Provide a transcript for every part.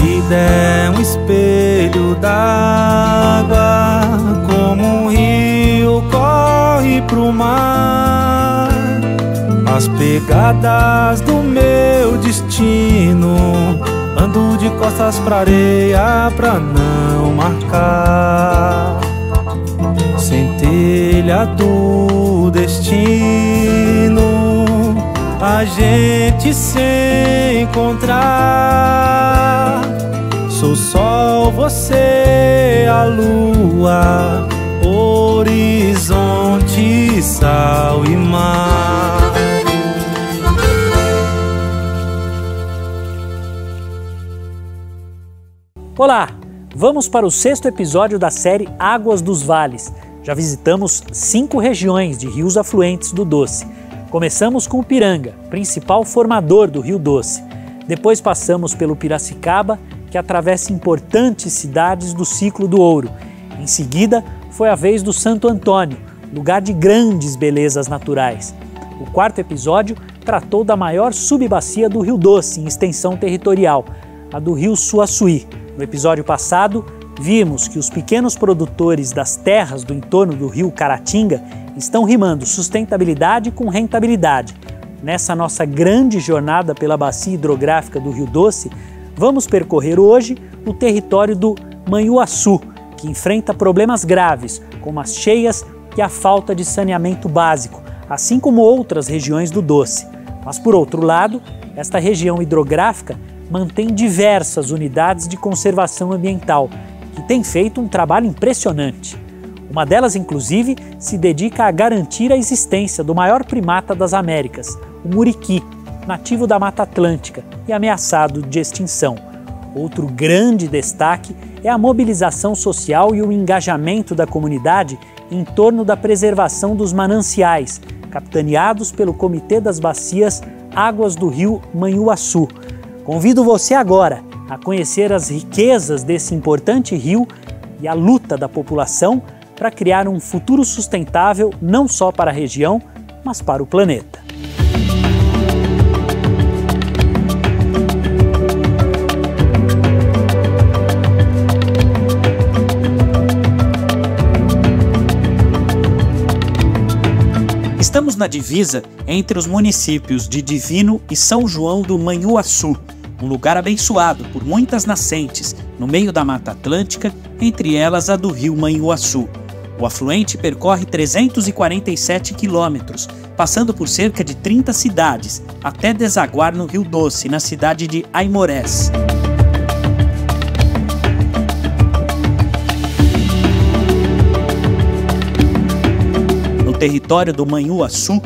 vida é um espelho d'água, como um rio corre pro mar. As pegadas do meu destino, ando de costas pra areia pra não marcar. Centelha do destino, a gente se encontrar. Sou sol, você a lua, horizonte, sal e mar. Olá, vamos para o 6º episódio da série Águas dos Vales. Já visitamos 5 regiões de rios afluentes do Doce. Começamos com o Piranga, principal formador do Rio Doce. Depois passamos pelo Piracicaba, que atravessa importantes cidades do ciclo do ouro. Em seguida, foi a vez do Santo Antônio, lugar de grandes belezas naturais. O 4º episódio tratou da maior subbacia do Rio Doce em extensão territorial, a do Rio Suaçuí. No episódio passado, vimos que os pequenos produtores das terras do entorno do rio Caratinga estão rimando sustentabilidade com rentabilidade. Nessa nossa grande jornada pela bacia hidrográfica do Rio Doce, vamos percorrer hoje o território do Manhuaçu, que enfrenta problemas graves, como as cheias e a falta de saneamento básico, assim como outras regiões do Doce. Mas, por outro lado, esta região hidrográfica mantém diversas unidades de conservação ambiental, que têm feito um trabalho impressionante. Uma delas, inclusive, se dedica a garantir a existência do maior primata das Américas, o muriqui, nativo da Mata Atlântica e ameaçado de extinção. Outro grande destaque é a mobilização social e o engajamento da comunidade em torno da preservação dos mananciais, capitaneados pelo Comitê das Bacias Águas do Rio Manhuaçu. Convido você agora a conhecer as riquezas desse importante rio e a luta da população para criar um futuro sustentável não só para a região, mas para o planeta. Estamos na divisa entre os municípios de Divino e São João do Manhuaçu, um lugar abençoado por muitas nascentes, no meio da Mata Atlântica, entre elas a do rio Manhuaçu. O afluente percorre 347 quilômetros, passando por cerca de 30 cidades, até desaguar no Rio Doce, na cidade de Aimorés. No território do Manhuaçu,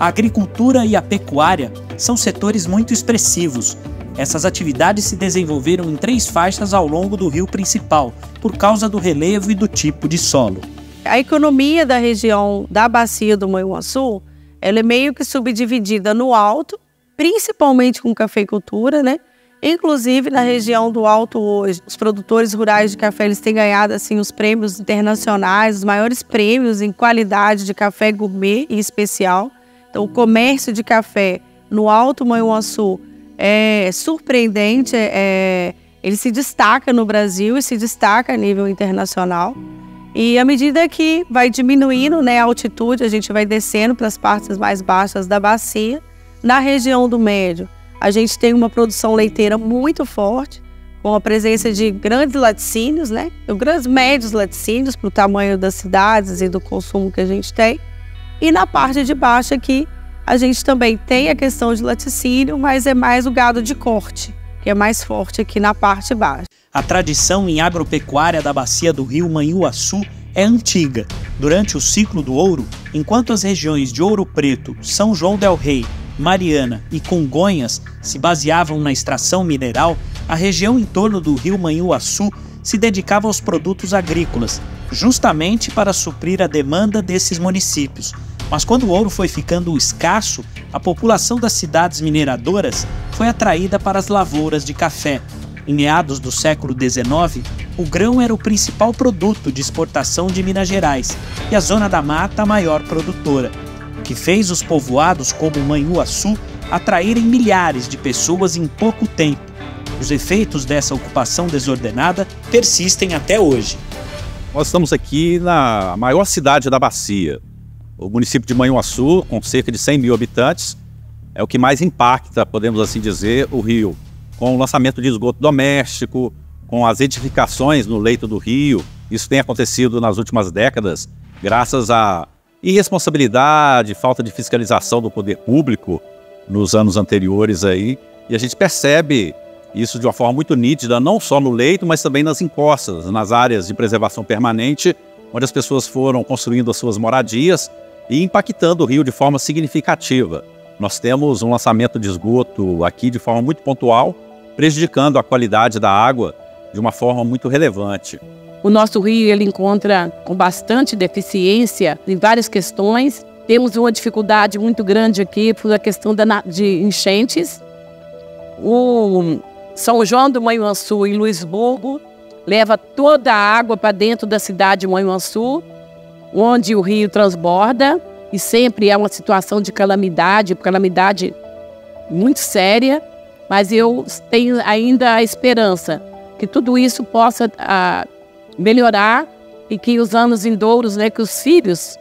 a agricultura e a pecuária são setores muito expressivos. Essas atividades se desenvolveram em 3 faixas ao longo do rio principal, por causa do relevo e do tipo de solo. A economia da região da bacia do Manhuaçu, ela é meio que subdividida no alto, principalmente com cafeicultura, né? Inclusive na região do alto hoje, os produtores rurais de café eles têm ganhado assim, os prêmios internacionais, os maiores prêmios em qualidade de café gourmet e especial. Então o comércio de café no Alto Manhuaçu é surpreendente, ele se destaca no Brasil e se destaca a nível internacional. E à medida que vai diminuindo, né, a altitude, a gente vai descendo para as partes mais baixas da bacia. Na região do Médio, a gente tem uma produção leiteira muito forte, com a presença de grandes laticínios, né, grandes médios laticínios para o tamanho das cidades e do consumo que a gente tem. E na parte de baixo aqui, a gente também tem a questão de laticínio, mas é mais o gado de corte, que é mais forte aqui na parte baixa. A tradição em agropecuária da bacia do rio Manhuaçu é antiga. Durante o ciclo do ouro, enquanto as regiões de Ouro Preto, São João del Rei, Mariana e Congonhas se baseavam na extração mineral, a região em torno do rio Manhuaçu se dedicava aos produtos agrícolas, justamente para suprir a demanda desses municípios. Mas quando o ouro foi ficando escasso, a população das cidades mineradoras foi atraída para as lavouras de café. Em meados do século XIX, o grão era o principal produto de exportação de Minas Gerais e a Zona da Mata a maior produtora, o que fez os povoados como Manhuaçu atraírem milhares de pessoas em pouco tempo. Os efeitos dessa ocupação desordenada persistem até hoje. Nós estamos aqui na maior cidade da bacia. O município de Manhuaçu, com cerca de 100 mil habitantes, é o que mais impacta, podemos assim dizer, o rio. Com o lançamento de esgoto doméstico, com as edificações no leito do rio. Isso tem acontecido nas últimas décadas, graças à irresponsabilidade, falta de fiscalização do poder público nos anos anteriores aí. E a gente percebe isso de uma forma muito nítida, não só no leito, mas também nas encostas, nas áreas de preservação permanente, onde as pessoas foram construindo as suas moradias e impactando o rio de forma significativa. Nós temos um lançamento de esgoto aqui de forma muito pontual, prejudicando a qualidade da água de uma forma muito relevante. O nosso rio ele encontra com bastante deficiência em várias questões. Temos uma dificuldade muito grande aqui por a questão de enchentes. O São João do Manhuaçu e Luisburgo leva toda a água para dentro da cidade de Manhuaçu, onde o rio transborda, e sempre é uma situação de calamidade muito séria, mas eu tenho ainda a esperança que tudo isso possa melhorar e que os anos vindouros, que os filhos,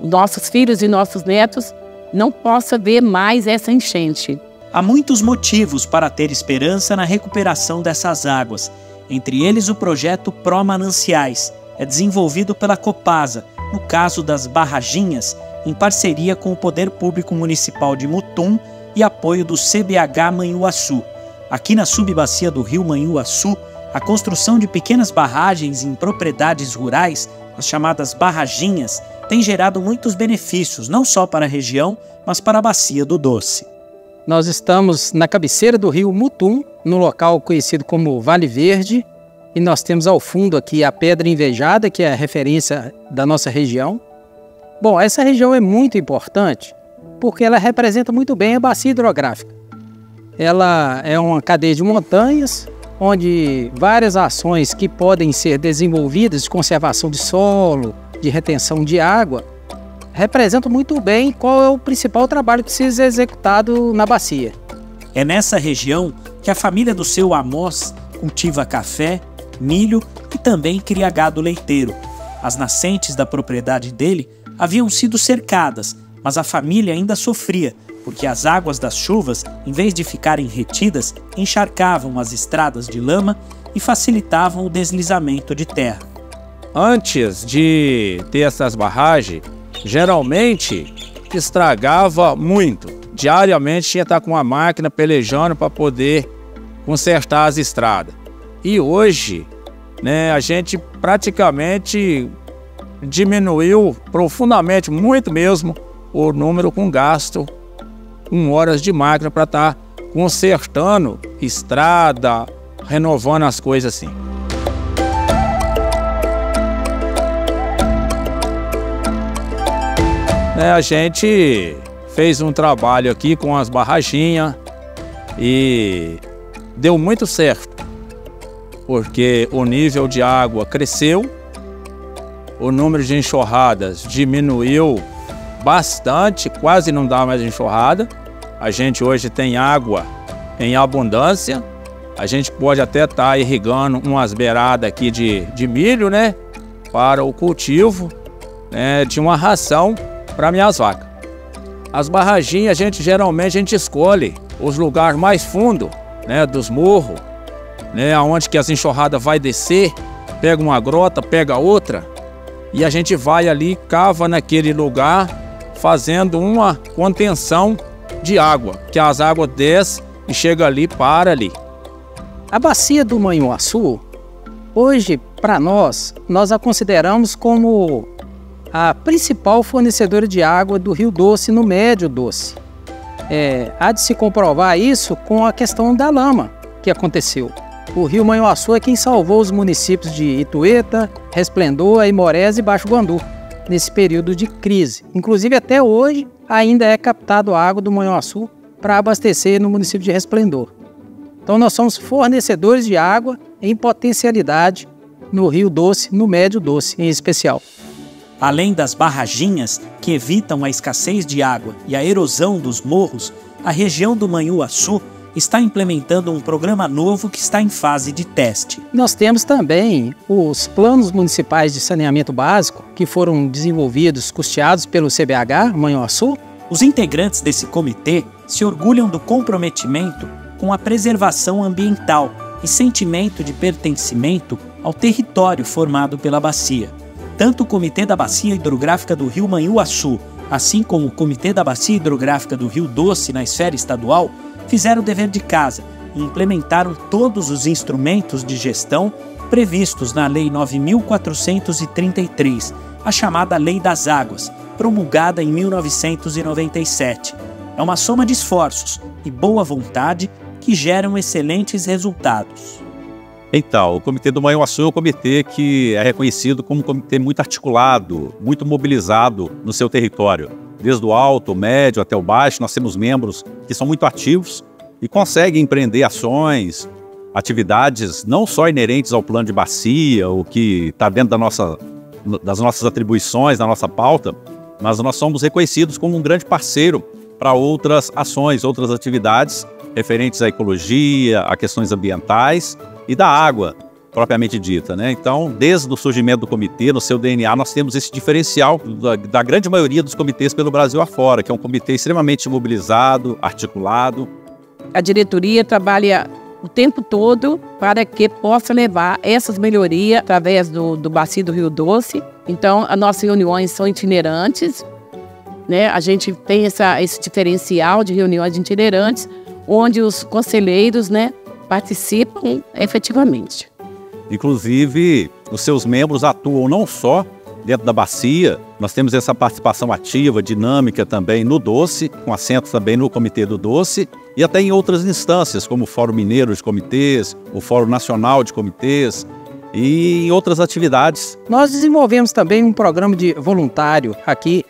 nossos filhos e nossos netos, não possam ver mais essa enchente. Há muitos motivos para ter esperança na recuperação dessas águas, entre eles o projeto Pró-Mananciais, desenvolvido pela Copasa, no caso das barraginhas, em parceria com o Poder Público Municipal de Mutum e apoio do CBH Manhuaçu. Aqui na subbacia do rio Manhuaçu, a construção de pequenas barragens em propriedades rurais, as chamadas barraginhas, tem gerado muitos benefícios, não só para a região, mas para a bacia do Doce. Nós estamos na cabeceira do rio Mutum, no local conhecido como Vale Verde, e nós temos ao fundo aqui a Pedra Invejada, que é a referência da nossa região. Bom, essa região é muito importante porque ela representa muito bem a bacia hidrográfica. Ela é uma cadeia de montanhas, onde várias ações que podem ser desenvolvidas de conservação de solo, de retenção de água, representam muito bem qual é o principal trabalho que precisa ser executado na bacia. É nessa região que a família do seu Amós cultiva café, milho e também cria gado leiteiro. As nascentes da propriedade dele haviam sido cercadas, mas a família ainda sofria, porque as águas das chuvas, em vez de ficarem retidas, encharcavam as estradas de lama e facilitavam o deslizamento de terra. Antes de ter essas barragens, geralmente estragava muito. Diariamente tinha que estar com uma máquina pelejando para poder consertar as estradas. E hoje, a gente praticamente diminuiu profundamente, muito mesmo, o número com gasto, com horas de máquina para estar consertando estrada, renovando as coisas assim. A gente fez um trabalho aqui com as barraginhas e deu muito certo, porque o nível de água cresceu, o número de enxurradas diminuiu bastante, quase não dá mais enxurrada. A gente hoje tem água em abundância, a gente pode até estar irrigando umas beiradas aqui de milho, para o cultivo de uma ração para minhas vacas. As barraginhas, geralmente a gente escolhe os lugares mais fundos, dos morros, onde que as enxurradas vai descer, pega uma grota, pega outra, e a gente vai ali, cava naquele lugar, fazendo uma contenção de água, que as águas descem e chega ali, para ali. A bacia do Manhuaçu, hoje, para nós a consideramos como a principal fornecedora de água do Rio Doce no Médio Doce. Há de se comprovar isso com a questão da lama que aconteceu. O rio Manhuaçu é quem salvou os municípios de Itueta, Resplendor, Aimorés e Baixo Guandu nesse período de crise. Inclusive, até hoje, ainda é captado a água do Manhuaçu para abastecer no município de Resplendor. Então, nós somos fornecedores de água em potencialidade no Rio Doce, no Médio Doce em especial. Além das barraginhas, que evitam a escassez de água e a erosão dos morros, a região do Manhuaçu está implementando um programa novo que está em fase de teste. Nós temos também os planos municipais de saneamento básico, que foram desenvolvidos, custeados pelo CBH, Manhuaçu. Os integrantes desse comitê se orgulham do comprometimento com a preservação ambiental e sentimento de pertencimento ao território formado pela bacia. Tanto o Comitê da Bacia Hidrográfica do Rio Manhuaçu, assim como o Comitê da Bacia Hidrográfica do Rio Doce na esfera estadual, fizeram o dever de casa e implementaram todos os instrumentos de gestão previstos na Lei 9.433, a chamada Lei das Águas, promulgada em 1997. É uma soma de esforços e boa vontade que geram excelentes resultados. Então, o Comitê do Manhuaçu é um comitê que é reconhecido como um comitê muito articulado, muito mobilizado no seu território. Desde o alto, o médio até o baixo, nós temos membros que são muito ativos e conseguem empreender ações, atividades não só inerentes ao plano de bacia, o que está dentro das nossas atribuições, da nossa pauta, mas nós somos reconhecidos como um grande parceiro para outras ações, outras atividades referentes à ecologia, a questões ambientais e da água, propriamente dita, né? Então, desde o surgimento do comitê, no seu DNA, nós temos esse diferencial da grande maioria dos comitês pelo Brasil afora, que é um comitê extremamente mobilizado, articulado. A diretoria trabalha o tempo todo para que possa levar essas melhorias através do bacio do Rio Doce. Então, as nossas reuniões são itinerantes, né? A gente tem esse diferencial de reuniões itinerantes, onde os conselheiros, né, participam efetivamente. Inclusive, os seus membros atuam não só dentro da bacia, nós temos essa participação ativa, dinâmica também no Doce, com assento também no Comitê do Doce, e até em outras instâncias, como o Fórum Mineiro de Comitês, o Fórum Nacional de Comitês e em outras atividades. Nós desenvolvemos também um programa de voluntário aqui,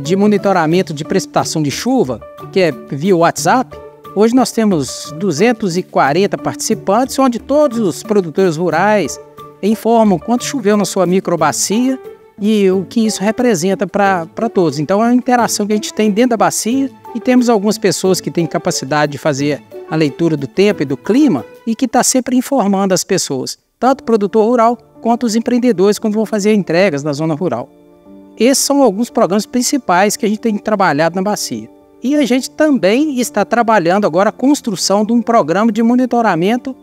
de monitoramento de precipitação de chuva, que é via WhatsApp. Hoje nós temos 240 participantes, onde todos os produtores rurais informam quanto choveu na sua microbacia e o que isso representa para todos. Então é uma interação que a gente tem dentro da bacia e temos algumas pessoas que têm capacidade de fazer a leitura do tempo e do clima e que está sempre informando as pessoas, tanto o produtor rural quanto os empreendedores quando vão fazer entregas na zona rural. Esses são alguns programas principais que a gente tem trabalhado na bacia. E a gente também está trabalhando agora a construção de um programa de monitoramento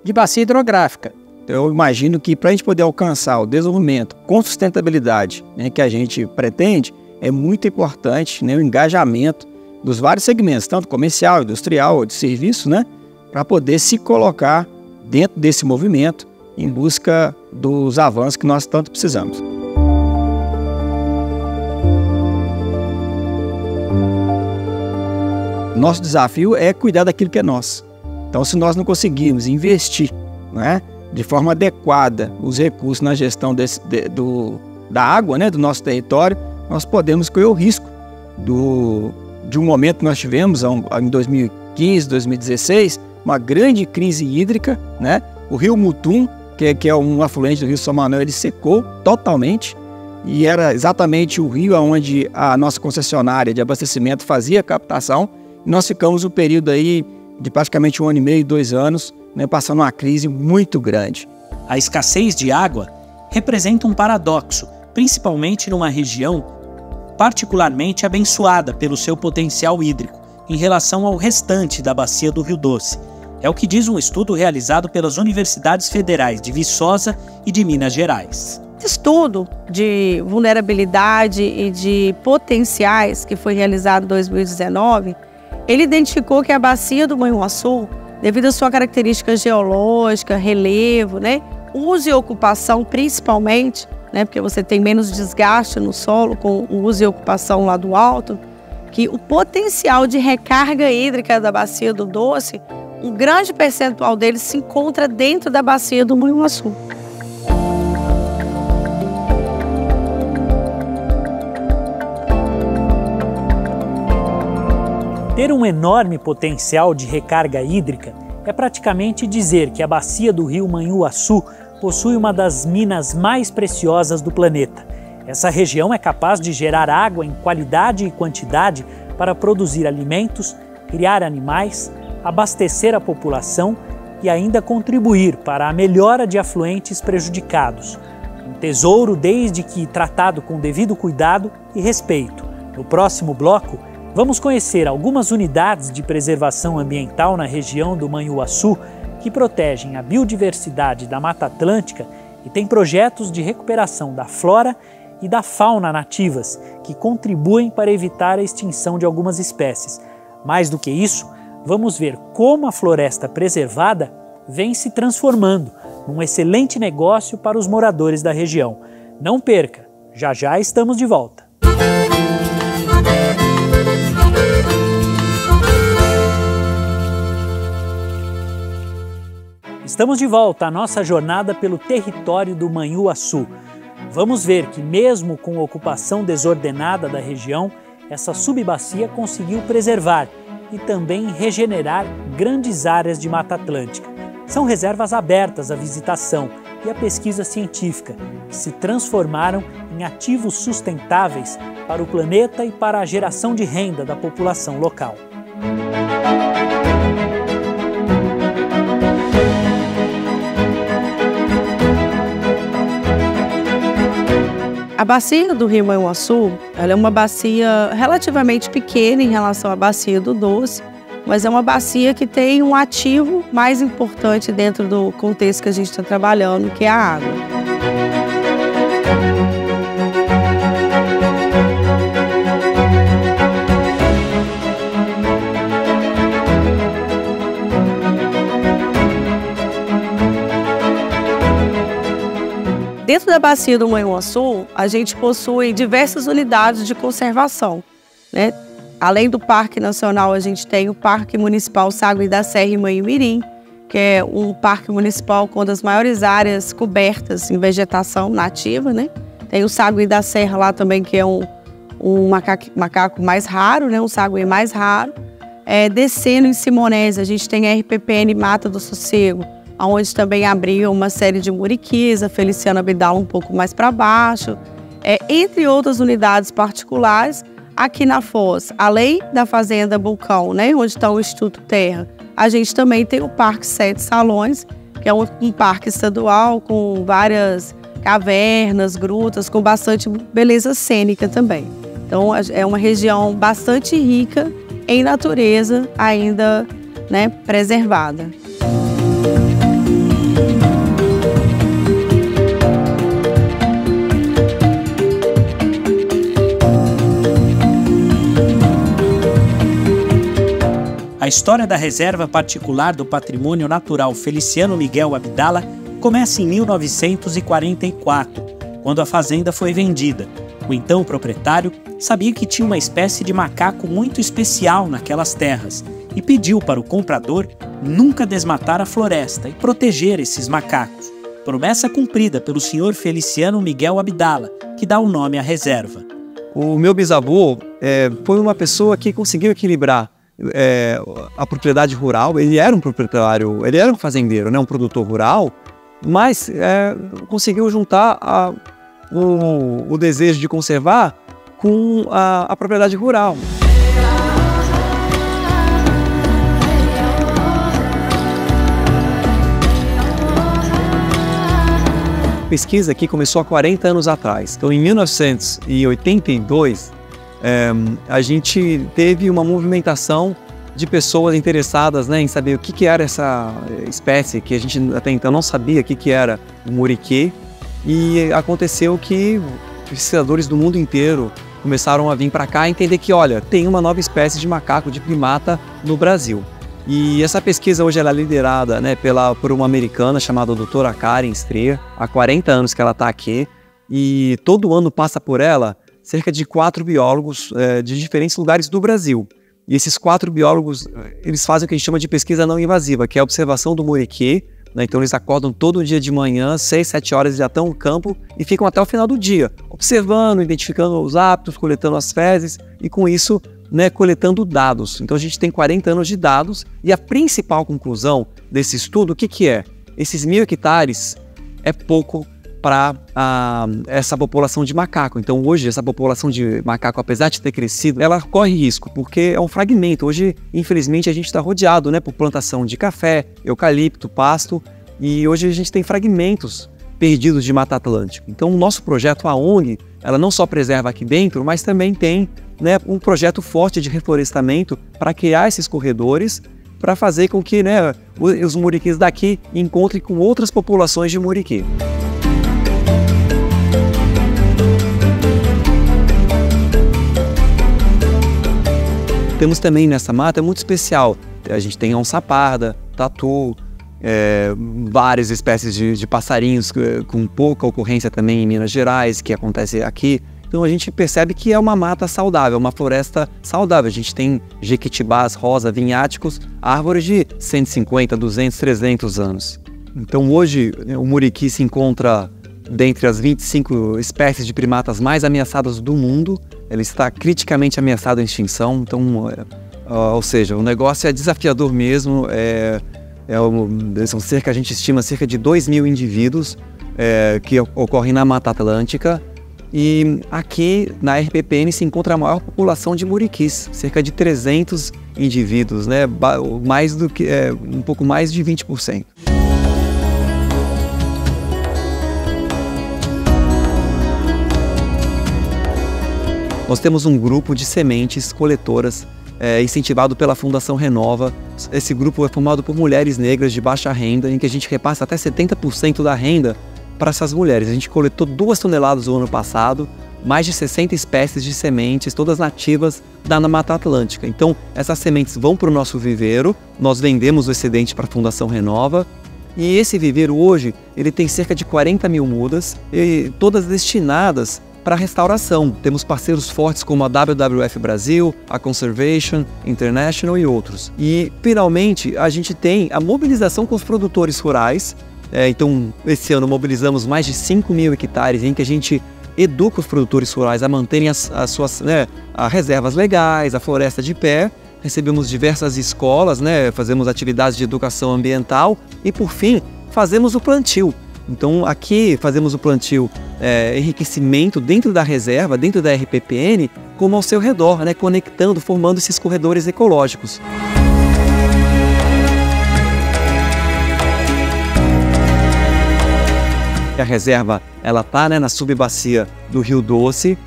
de bacia hidrográfica. Eu imagino que para a gente poder alcançar o desenvolvimento com sustentabilidade, né, que a gente pretende, é muito importante, né, o engajamento dos vários segmentos, tanto comercial, industrial ou de serviço, né, para poder se colocar dentro desse movimento em busca dos avanços que nós tanto precisamos. Nosso desafio é cuidar daquilo que é nosso. Então, se nós não conseguirmos investir, né, de forma adequada os recursos na gestão da água, né, do nosso território, nós podemos correr o risco de um momento que nós tivemos em 2015, 2016, uma grande crise hídrica, né? O rio Mutum, que é um afluente do rio São Manuel, ele secou totalmente e era exatamente o rio onde a nossa concessionária de abastecimento fazia a captação. Nós ficamos um período aí de praticamente 1 ano e meio, 2 anos, né, passando uma crise muito grande. A escassez de água representa um paradoxo, principalmente numa região particularmente abençoada pelo seu potencial hídrico em relação ao restante da bacia do Rio Doce. É o que diz um estudo realizado pelas Universidades Federais de Viçosa e de Minas Gerais. Estudo de vulnerabilidade e de potenciais que foi realizado em 2019, ele identificou que a bacia do Manhuaçu, devido à sua característica geológica, relevo, né, uso e ocupação principalmente, né, porque você tem menos desgaste no solo com o uso e ocupação lá do alto, que o potencial de recarga hídrica da bacia do Doce, um grande percentual dele se encontra dentro da bacia do Manhuaçu. Ter um enorme potencial de recarga hídrica é praticamente dizer que a bacia do rio Manhuaçu possui uma das minas mais preciosas do planeta. Essa região é capaz de gerar água em qualidade e quantidade para produzir alimentos, criar animais, abastecer a população e ainda contribuir para a melhora de afluentes prejudicados. Um tesouro desde que tratado com devido cuidado e respeito. No próximo bloco, vamos conhecer algumas unidades de preservação ambiental na região do Manhuaçu que protegem a biodiversidade da Mata Atlântica e têm projetos de recuperação da flora e da fauna nativas que contribuem para evitar a extinção de algumas espécies. Mais do que isso, vamos ver como a floresta preservada vem se transformando num excelente negócio para os moradores da região. Não perca, já já estamos de volta. Estamos de volta à nossa jornada pelo território do Manhuaçu. Vamos ver que mesmo com a ocupação desordenada da região, essa subbacia conseguiu preservar e também regenerar grandes áreas de Mata Atlântica. São reservas abertas à visitação e à pesquisa científica, que se transformaram em ativos sustentáveis para o planeta e para a geração de renda da população local. A bacia do Rio Manhuaçu, ela é uma bacia relativamente pequena em relação à bacia do Doce, mas é uma bacia que tem um ativo mais importante dentro do contexto que a gente está trabalhando, que é a água. Dentro da bacia do Manhuaçu, a gente possui diversas unidades de conservação, né? Além do Parque Nacional, a gente tem o Parque Municipal Sagui da Serra e Manhumirim, que é um parque municipal com uma das maiores áreas cobertas em vegetação nativa, né? Tem o Sagui da Serra lá também, que é um macaco mais raro, né? Um sagui mais raro. Descendo em Simonese, a gente tem a RPPN Mata do Sossego, onde também abriu uma série de muriquis, a Feliciana Abdala um pouco mais para baixo. Entre outras unidades particulares, aqui na Foz, além da Fazenda Vulcão, né, onde está o Instituto Terra, a gente também tem o Parque Sete Salões, que é um parque estadual com várias cavernas, grutas, com bastante beleza cênica também. Então, é uma região bastante rica em natureza, ainda, né, preservada. A história da Reserva Particular do Patrimônio Natural Feliciano Miguel Abdala começa em 1944, quando a fazenda foi vendida. O então proprietário sabia que tinha uma espécie de macaco muito especial naquelas terras e pediu para o comprador nunca desmatar a floresta e proteger esses macacos. Promessa cumprida pelo senhor Feliciano Miguel Abdala, que dá o nome à reserva. O meu bisavô foi uma pessoa que conseguiu equilibrar a propriedade rural. Ele era um proprietário, ele era um fazendeiro, né, um produtor rural, mas conseguiu juntar o desejo de conservar com a propriedade rural. A pesquisa aqui começou há 40 anos atrás. Então, em 1982, a gente teve uma movimentação de pessoas interessadas, né, em saber o que era essa espécie, que a gente até então não sabia o que era o muriquê. E aconteceu que pesquisadores do mundo inteiro começaram a vir para cá e entender que, olha, tem uma nova espécie de macaco, de primata no Brasil. E essa pesquisa hoje ela é liderada, né, por uma americana chamada doutora Karen Streer. Há 40 anos que ela está aqui e todo ano passa por ela cerca de 4 biólogos de diferentes lugares do Brasil. E esses 4 biólogos, eles fazem o que a gente chama de pesquisa não invasiva, que é a observação do muriquê, né? Então eles acordam todo dia de manhã, 6, 7 horas, já estão no campo e ficam até o final do dia, observando, identificando os hábitos, coletando as fezes e com isso, né, coletando dados. Então a gente tem 40 anos de dados e a principal conclusão desse estudo, o que é? Esses 1.000 hectares é pouco para essa população de macaco. Então hoje essa população de macaco, apesar de ter crescido, ela corre risco, porque é um fragmento. Hoje, infelizmente, a gente está rodeado, né, por plantação de café, eucalipto, pasto, e hoje a gente tem fragmentos perdidos de Mata Atlântica. Então o nosso projeto, a ONG, ela não só preserva aqui dentro, mas também tem, né, um projeto forte de reflorestamento para criar esses corredores, para fazer com que, né, os muriquis daqui encontrem com outras populações de muriqui. Temos também nessa mata, é muito especial, a gente tem onça parda, tatu, várias espécies de passarinhos com pouca ocorrência também em Minas Gerais, que acontece aqui. Então a gente percebe que é uma mata saudável, uma floresta saudável. A gente tem jequitibás rosa vinháticos, árvores de 150, 200, 300 anos. Então hoje o muriqui se encontra dentre as 25 espécies de primatas mais ameaçadas do mundo. Ele está criticamente ameaçado à extinção, então, ou seja, o negócio é desafiador mesmo. A gente estima cerca de 2.000 indivíduos que ocorrem na Mata Atlântica. E aqui na RPPN se encontra a maior população de muriquis, cerca de 300 indivíduos, né? Mais do que, um pouco mais de 20%. Nós temos um grupo de sementes coletoras incentivado pela Fundação Renova. Esse grupo é formado por mulheres negras de baixa renda, em que a gente repassa até 70% da renda para essas mulheres. A gente coletou 2 toneladas no ano passado, mais de 60 espécies de sementes, todas nativas da Mata Atlântica. Então, essas sementes vão para o nosso viveiro, nós vendemos o excedente para a Fundação Renova, e esse viveiro hoje, ele tem cerca de 40.000 mudas, e todas destinadas para restauração. Temos parceiros fortes como a WWF Brasil, a Conservation International e outros. E, finalmente, a gente tem a mobilização com os produtores rurais. Então, esse ano mobilizamos mais de 5.000 hectares em que a gente educa os produtores rurais a manterem as suas as reservas legais, a floresta de pé. Recebemos diversas escolas, fazemos atividades de educação ambiental e, por fim, fazemos o plantio. Então, aqui fazemos o plantio, enriquecimento dentro da reserva, dentro da RPPN, como ao seu redor, conectando, formando esses corredores ecológicos. A reserva ela está na subbacia do Rio Doce,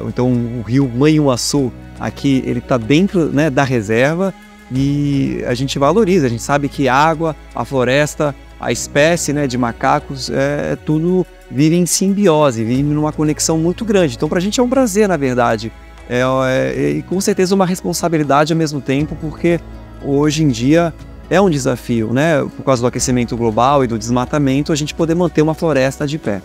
então o rio Manhuaçu aqui ele está dentro da reserva e a gente valoriza, a gente sabe que a água, a floresta, a espécie de macacos, tudo vive em simbiose, vive numa conexão muito grande. Então para a gente é um prazer, na verdade, e com certeza uma responsabilidade ao mesmo tempo, porque hoje em dia é um desafio, por causa do aquecimento global e do desmatamento, a gente poder manter uma floresta de pé.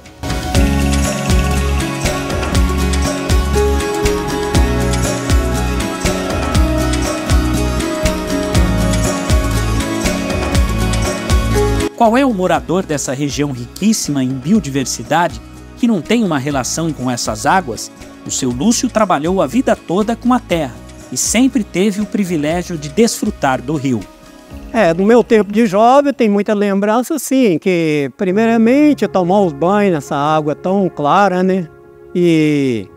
Qual é o morador dessa região riquíssima em biodiversidade que não tem uma relação com essas águas? O seu Lúcio trabalhou a vida toda com a terra e sempre teve o privilégio de desfrutar do rio. No meu tempo de jovem, tem muita lembrança, sim, que primeiramente tomar os banhos nessa água tão clara, E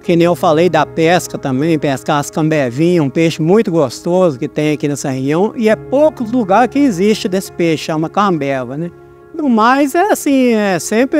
que nem eu falei da pesca também, pescar as cambevinhas, um peixe muito gostoso que tem aqui nessa região, e é poucos lugares que existe desse peixe, chama cambeva, No mais, sempre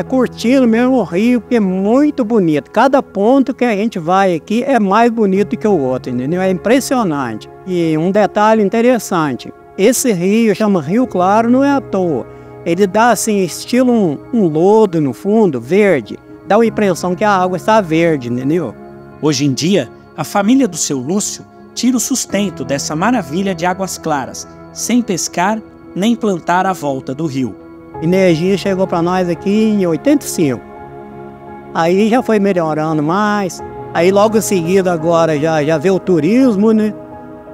curtindo mesmo o rio, que é muito bonito. Cada ponto que a gente vai aqui é mais bonito que o outro, entendeu? É impressionante. E um detalhe interessante, esse rio chama Rio Claro, não é à toa. Ele dá estilo um lodo no fundo, verde. Dá a impressão que a água está verde, entendeu? Hoje em dia, a família do seu Lúcio tira o sustento dessa maravilha de águas claras, sem pescar nem plantar à volta do rio. Energia chegou para nós aqui em 85. Aí já foi melhorando mais. Aí logo em seguida agora já veio o turismo,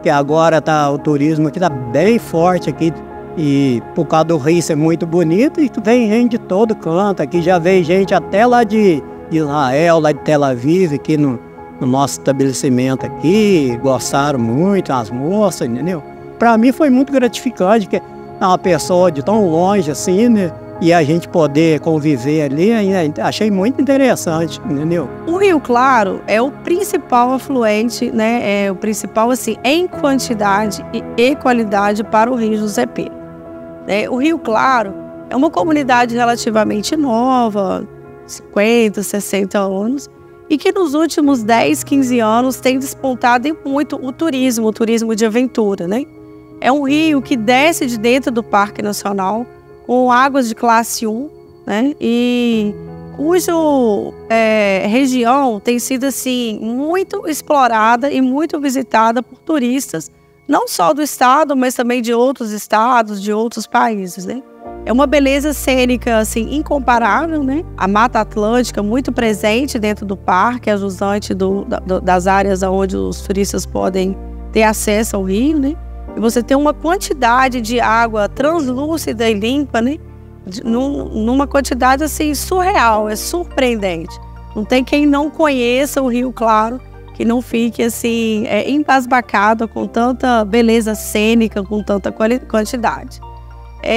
Que agora o turismo aqui tá bem forte aqui. E por causa do rio ser muito bonito, e vem gente de todo canto. Aqui já veio gente até lá de Israel, lá de Tel Aviv, aqui no nosso estabelecimento aqui. Gostaram muito, as moças, entendeu? Para mim foi muito gratificante, que uma pessoa de tão longe assim, e a gente poder conviver ali, achei muito interessante, entendeu? O Rio Claro é o principal afluente, né? É o principal, assim, em quantidade e qualidade para o Rio José Pedro. O Rio Claro é uma comunidade relativamente nova, 50, 60 anos, e que nos últimos 10, 15 anos tem despontado muito o turismo de aventura, né? É um rio que desce de dentro do Parque Nacional com águas de classe 1, né? E cujo região tem sido assim muito explorada e muito visitada por turistas, não só do estado, mas também de outros estados, de outros países, né? É uma beleza cênica assim incomparável, né? A Mata Atlântica muito presente dentro do parque, a jusante das áreas onde os turistas podem ter acesso ao rio, né? E você tem uma quantidade de água translúcida e limpa, né? Numa quantidade assim surreal, é surpreendente. Não tem quem não conheça o Rio Claro que não fique assim embasbacado com tanta beleza cênica, com tanta quantidade.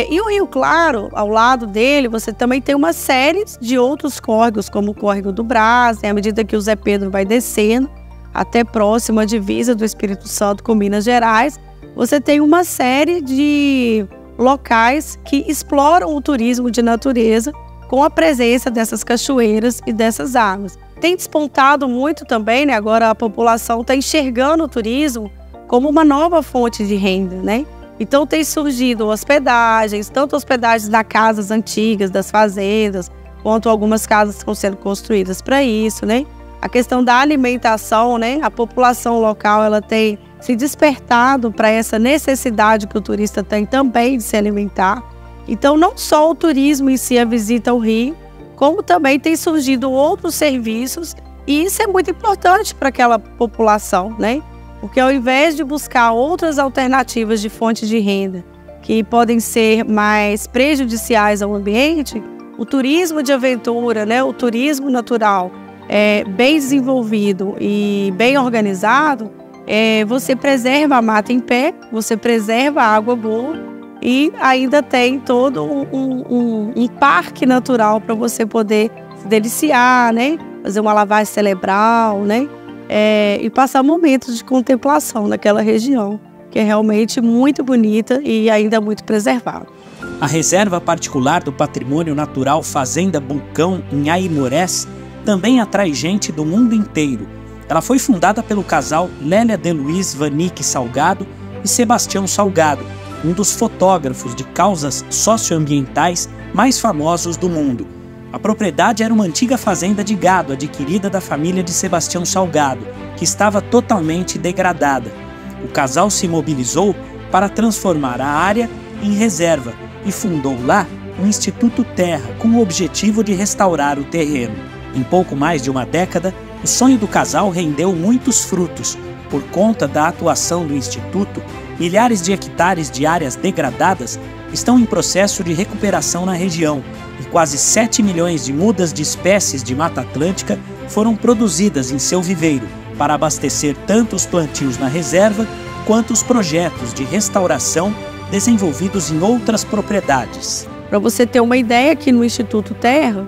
E o Rio Claro, ao lado dele, você também tem uma série de outros córregos, como o Córrego do Brás, né? À medida que o Zé Pedro vai descendo até próximo à divisa do Espírito Santo com Minas Gerais, você tem uma série de locais que exploram o turismo de natureza com a presença dessas cachoeiras e dessas águas. Tem despontado muito também, né? Agora a população está enxergando o turismo como uma nova fonte de renda, né? Então tem surgido hospedagens, tanto hospedagens nas casas antigas, das fazendas, quanto algumas casas estão sendo construídas para isso, né? A questão da alimentação, né? A população local ela tem se despertado para essa necessidade que o turista tem também de se alimentar. Então não só o turismo em si, a visita ao rio, como também tem surgido outros serviços, e isso é muito importante para aquela população, né? Porque ao invés de buscar outras alternativas de fonte de renda que podem ser mais prejudiciais ao ambiente, o turismo de aventura, né, o turismo natural, bem desenvolvido e bem organizado, você preserva a mata em pé, você preserva a água boa e ainda tem todo um parque natural para você poder se deliciar, né, fazer uma lavagem cerebral, né? E passar momentos de contemplação naquela região, que é realmente muito bonita e ainda muito preservada. A Reserva Particular do Patrimônio Natural Fazenda Bulcão, em Aimorés, também atrai gente do mundo inteiro. Ela foi fundada pelo casal Lélia de Luiz Vanik Salgado e Sebastião Salgado, um dos fotógrafos de causas socioambientais mais famosos do mundo. A propriedade era uma antiga fazenda de gado adquirida da família de Sebastião Salgado, que estava totalmente degradada. O casal se mobilizou para transformar a área em reserva e fundou lá o Instituto Terra com o objetivo de restaurar o terreno. Em pouco mais de uma década, o sonho do casal rendeu muitos frutos. Por conta da atuação do Instituto, milhares de hectares de áreas degradadas estão em processo de recuperação na região e quase 7 milhões de mudas de espécies de Mata Atlântica foram produzidas em seu viveiro para abastecer tanto os plantios na reserva quanto os projetos de restauração desenvolvidos em outras propriedades. Para você ter uma ideia, aqui no Instituto Terra,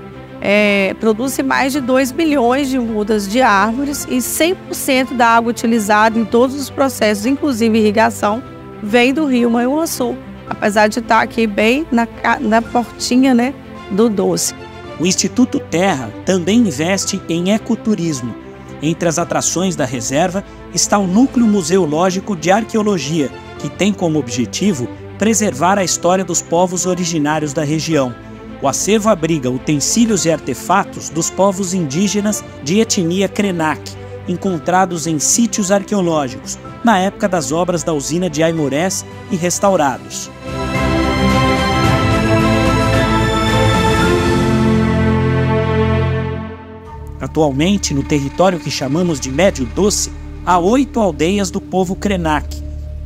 produz-se mais de 2 bilhões de mudas de árvores e 100% da água utilizada em todos os processos, inclusive irrigação, vem do rio Manhuaçu, apesar de estar aqui bem na portinha, né, do Doce. O Instituto Terra também investe em ecoturismo. Entre as atrações da reserva está o Núcleo Museológico de Arqueologia, que tem como objetivo preservar a história dos povos originários da região. O acervo abriga utensílios e artefatos dos povos indígenas de etnia Krenak, encontrados em sítios arqueológicos, na época das obras da usina de Aimorés e restaurados. Atualmente, no território que chamamos de Médio Doce, há 8 aldeias do povo Krenak.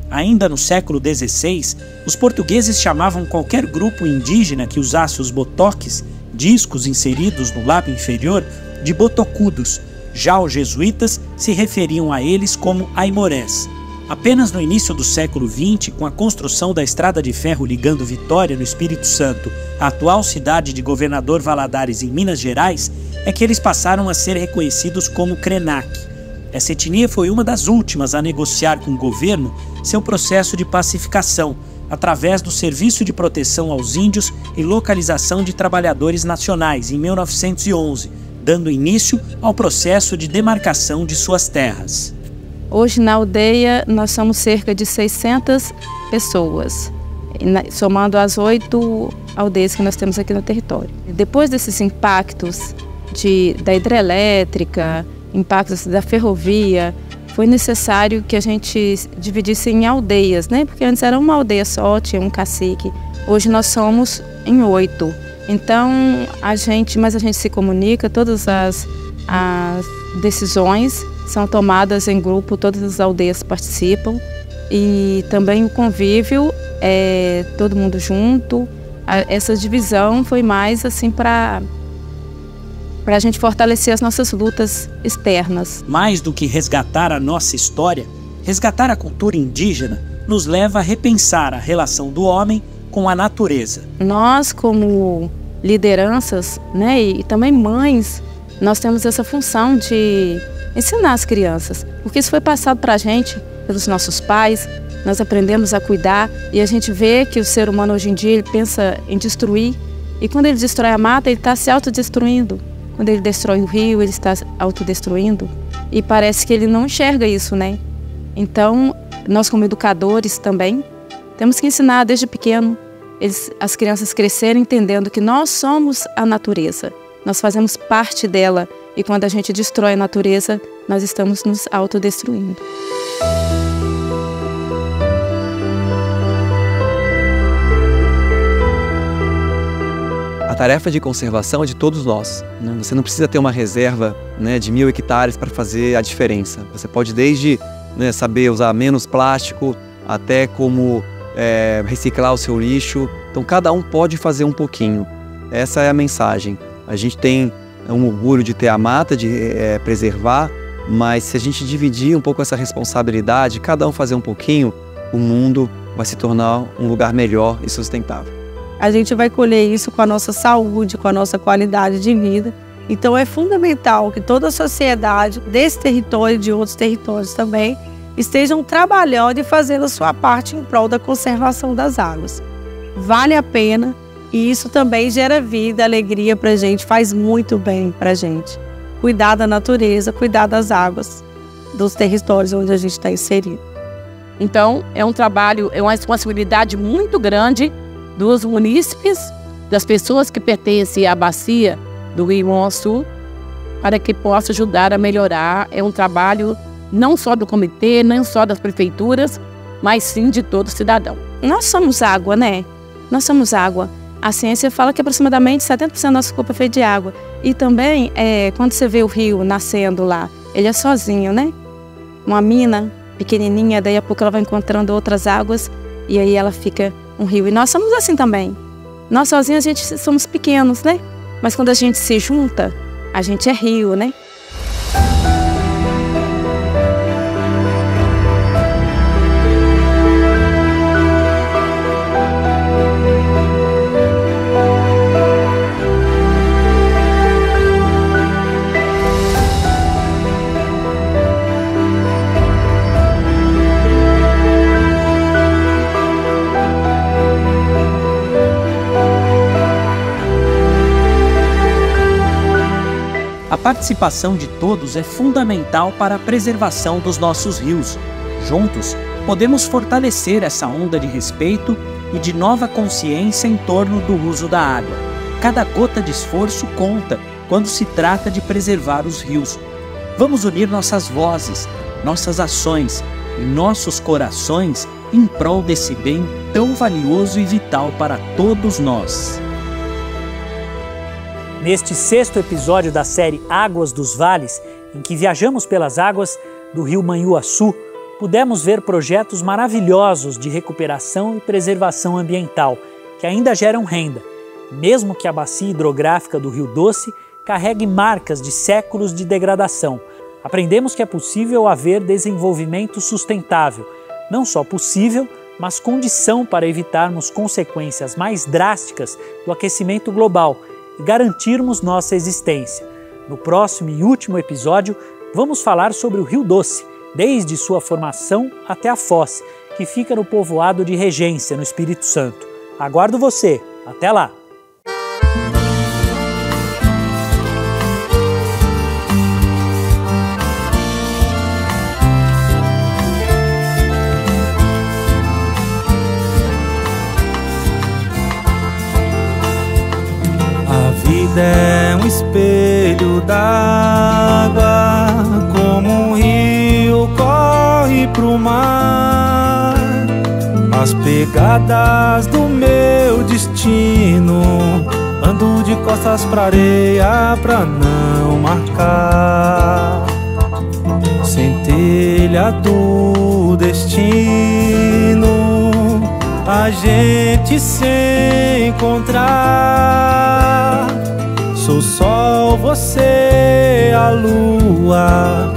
Ainda no século XVI, os portugueses chamavam qualquer grupo indígena que usasse os botoques, discos inseridos no lábio inferior, de botocudos. Já os jesuítas se referiam a eles como aimorés. Apenas no início do século XX, com a construção da estrada de ferro ligando Vitória, no Espírito Santo, à atual cidade de Governador Valadares, em Minas Gerais, é que eles passaram a ser reconhecidos como Krenak. Essa etnia foi uma das últimas a negociar com o governo seu processo de pacificação, através do Serviço de Proteção aos Índios e Localização de Trabalhadores Nacionais, em 1911, dando início ao processo de demarcação de suas terras. Hoje na aldeia nós somos cerca de 600 pessoas, somando as 8 aldeias que nós temos aqui no território. Depois desses impactos da hidrelétrica, impactos da ferrovia, foi necessário que a gente dividisse em aldeias, né? Porque antes era uma aldeia só, tinha um cacique. Hoje nós somos em 8. Então a gente se comunica, todas as decisões são tomadas em grupo, todas as aldeias participam e também o convívio é todo mundo junto. Essa divisão foi mais assim para a gente fortalecer as nossas lutas externas. Mais do que resgatar a nossa história, resgatar a cultura indígena nos leva a repensar a relação do homem com a natureza. Nós, como lideranças, né, e também mães, nós temos essa função de ensinar as crianças, porque isso foi passado para a gente pelos nossos pais, nós aprendemos a cuidar e a gente vê que o ser humano hoje em dia ele pensa em destruir e quando ele destrói a mata ele está se autodestruindo, quando ele destrói o rio ele está autodestruindo e parece que ele não enxerga isso, né? Então nós como educadores também temos que ensinar desde pequeno as crianças crescerem entendendo que nós somos a natureza, nós fazemos parte dela. E quando a gente destrói a natureza, nós estamos nos autodestruindo. A tarefa de conservação é de todos nós, né? Você não precisa ter uma reserva, né, de 1000 hectares para fazer a diferença. Você pode desde, né, saber usar menos plástico, até como reciclar o seu lixo. Então cada um pode fazer um pouquinho. Essa é a mensagem. A gente tem um orgulho de ter a mata, de preservar, mas se a gente dividir um pouco essa responsabilidade, cada um fazer um pouquinho, o mundo vai se tornar um lugar melhor e sustentável. A gente vai colher isso com a nossa saúde, com a nossa qualidade de vida. Então é fundamental que toda a sociedade desse território e de outros territórios também estejam trabalhando e fazendo a sua parte em prol da conservação das águas. Vale a pena. E isso também gera vida, alegria pra gente, faz muito bem pra gente. Cuidar da natureza, cuidar das águas, dos territórios onde a gente está inserido. Então, é um trabalho, é uma responsabilidade muito grande dos munícipes, das pessoas que pertencem à bacia do Rio Manhuaçu, para que possa ajudar a melhorar. É um trabalho não só do comitê, não só das prefeituras, mas sim de todo cidadão. Nós somos água, né? Nós somos água. A ciência fala que aproximadamente 70% da nossa corpo é feito de água. E também, quando você vê o rio nascendo lá, ele é sozinho, né? Uma mina pequenininha, daí a pouco ela vai encontrando outras águas e aí ela fica um rio. E nós somos assim também. Nós sozinhos a gente somos pequenos, né? Mas quando a gente se junta, a gente é rio, né? A participação de todos é fundamental para a preservação dos nossos rios. Juntos, podemos fortalecer essa onda de respeito e de nova consciência em torno do uso da água. Cada gota de esforço conta quando se trata de preservar os rios. Vamos unir nossas vozes, nossas ações e nossos corações em prol desse bem tão valioso e vital para todos nós. Neste 6º episódio da série Águas dos Vales, em que viajamos pelas águas do rio Manhuaçu, pudemos ver projetos maravilhosos de recuperação e preservação ambiental, que ainda geram renda, mesmo que a bacia hidrográfica do Rio Doce carregue marcas de séculos de degradação. Aprendemos que é possível haver desenvolvimento sustentável, não só possível, mas condição para evitarmos consequências mais drásticas do aquecimento global e garantirmos nossa existência. No próximo e último episódio, vamos falar sobre o Rio Doce, desde sua formação até a foz, que fica no povoado de Regência, no Espírito Santo. Aguardo você. Até lá! A vida é um espelho d'água, como um rio corre pro mar. As pegadas do meu destino, ando de costas pra areia pra não marcar. Centelha do destino, a gente se encontrar. Sou sol, você a lua,